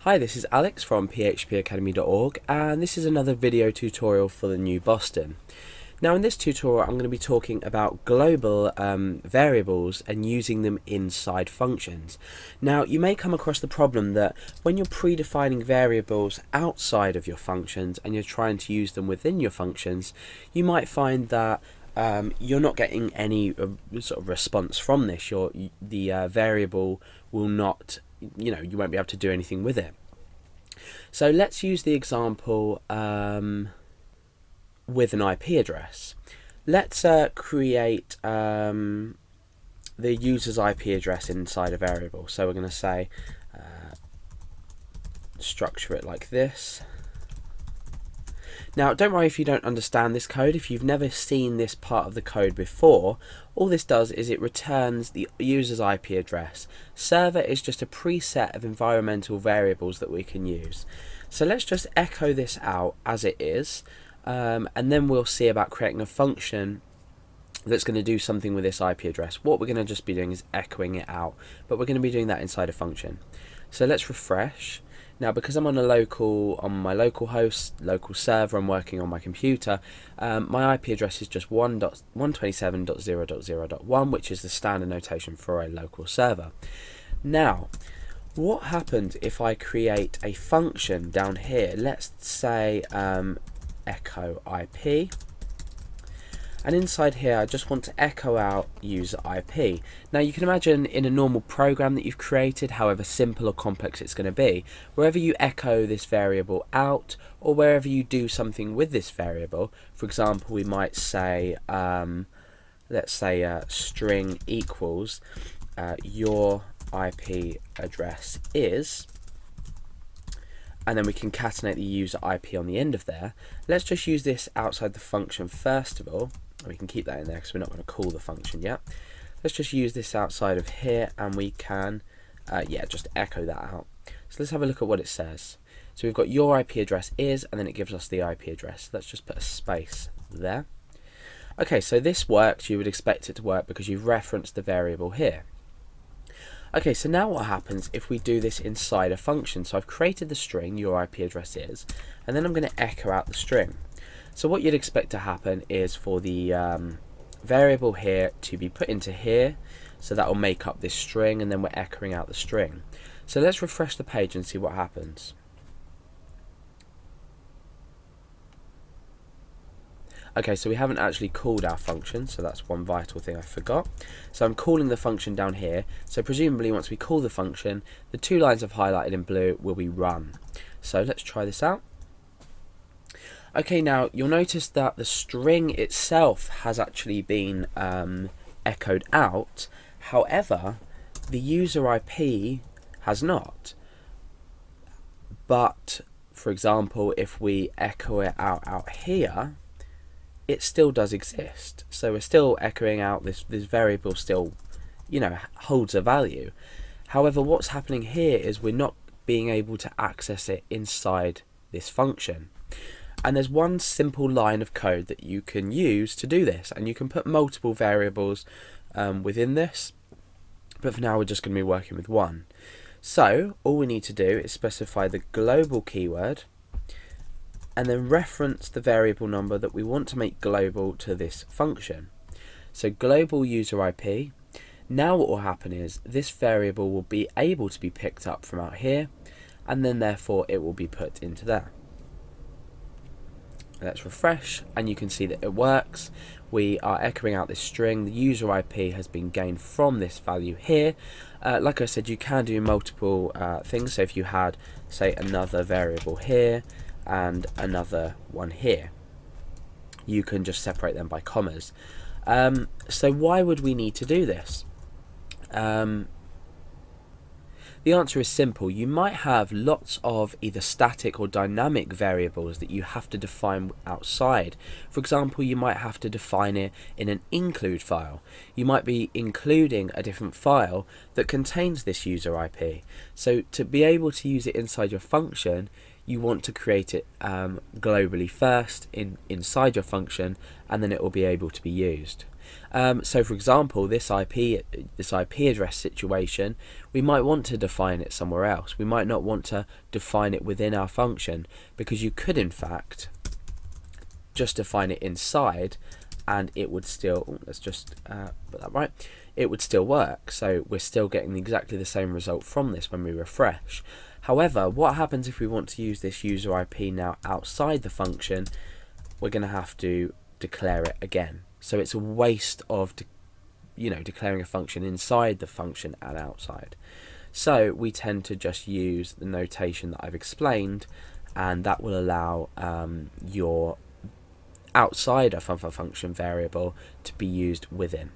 Hi, this is Alex from phpacademy.org, and this is another video tutorial for the new Boston. Now in this tutorial I'm going to be talking about global variables and using them inside functions. Now you may come across the problem that when you're predefining variables outside of your functions and you're trying to use them within your functions, you might find that you're not getting any sort of response from this. The variable will not, you won't be able to do anything with it. So let's use the example with an IP address. Let's create the user's IP address inside a variable. So we're going to say structure it like this. Now don't worry if you don't understand this code. If you've never seen this part of the code before, all this does is it returns the user's IP address. Server is just a preset of environmental variables that we can use. So let's just echo this out as it is, and then we'll see about creating a function that's going to do something with this IP address. What we're going to just be doing is echoing it out, but we're going to be doing that inside a function. So let's refresh. Now because I'm on my local host, local server, I'm working on my computer, my IP address is just 1.127.0.0.1, which is the standard notation for a local server. Now, what happens if I create a function down here? Let's say echo IP. And inside here I just want to echo out user IP. Now you can imagine in a normal program that you've created, however simple or complex it's going to be, wherever you echo this variable out or wherever you do something with this variable, for example we might say, let's say string equals your IP address is, and then we concatenate the user IP on the end of there. Let's just use this outside the function first of all. We can keep that in there because we're not going to call the function yet. Let's just use this outside of here and we can just echo that out. So let's have a look at what it says. So we've got your IP address is, and then it gives us the IP address. Let's just put a space there. Okay, so this works. You would expect it to work because you've referenced the variable here. Okay, so now what happens if we do this inside a function? So I've created the string, your IP address is, and then I'm going to echo out the string. So what you'd expect to happen is for the variable here to be put into here, so that will make up this string, and then we're echoing out the string. So let's refresh the page and see what happens. Okay, so we haven't actually called our function, so that's one vital thing I forgot. So I'm calling the function down here, so presumably once we call the function, the two lines I've highlighted in blue will be run. So let's try this out. Okay, now you'll notice that the string itself has actually been echoed out, however the user IP has not. But for example, if we echo it out here, it still does exist. So we're still echoing out this variable still, holds a value. However, what's happening here is we're not being able to access it inside this function. And there's one simple line of code that you can use to do this, and you can put multiple variables within this, but for now we're just going to be working with one. So all we need to do is specify the global keyword and then reference the variable number that we want to make global to this function. So global user IP. Now what will happen is this variable will be able to be picked up from out here, and then therefore it will be put into there. Let's refresh and you can see that it works. We are echoing out this string. The user IP has been gained from this value here. Like I said, you can do multiple things. So if you had, say, another variable here and another one here, you can just separate them by commas. So why would we need to do this? The answer is simple. You might have lots of either static or dynamic variables that you have to define outside. For example, you might have to define it in an include file. You might be including a different file that contains this user IP. So to be able to use it inside your function, you want to create it globally first inside your function, and then it will be able to be used. So for example, this IP address situation, we might want to define it somewhere else. We might not want to define it within our function, because you could in fact just define it inside and it would still, let's just put that right, it would still work. So we're still getting exactly the same result from this when we refresh. However, what happens if we want to use this user IP now outside the function? We're going to have to declare it again. So it's a waste of declaring a function inside the function and outside. So we tend to just use the notation that I've explained, and that will allow your outside a function variable to be used within.